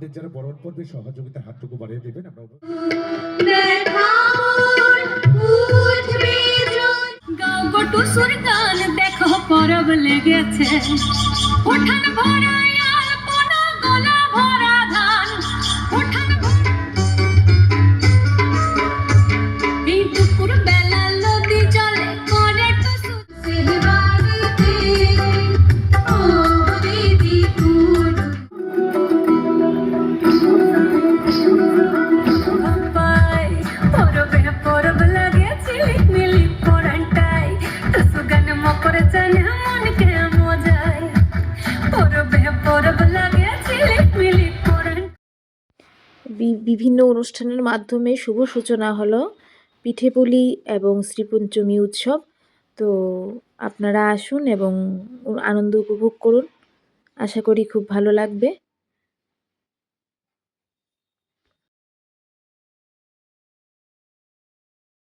আমাদের যারা বরণ পর্বে সহযোগিতার হাতটুকু বাড়িয়ে দেবেন আমরা দেখো পরব লেগেছে উঠান ভরা আলপনা গলা ভরা ধান উঠান এই দুপুর বেলা নদী জলে করে পরব লাগে ঝিলিক মিলিক পরানটাই সুগান মকর জানা মনকে মজায় পরব লাগে ঝিলিক মিলিক পরান। বিভিন্ন অনুষ্ঠানের মাধ্যমে শুভ সূচনা হলো পিঠেপুলি এবং শ্রীপঞ্চমী উৎসব। তো আপনারা আসুন এবং আনন্দ উপভোগ করুন, আশা করি খুব ভালো লাগবে।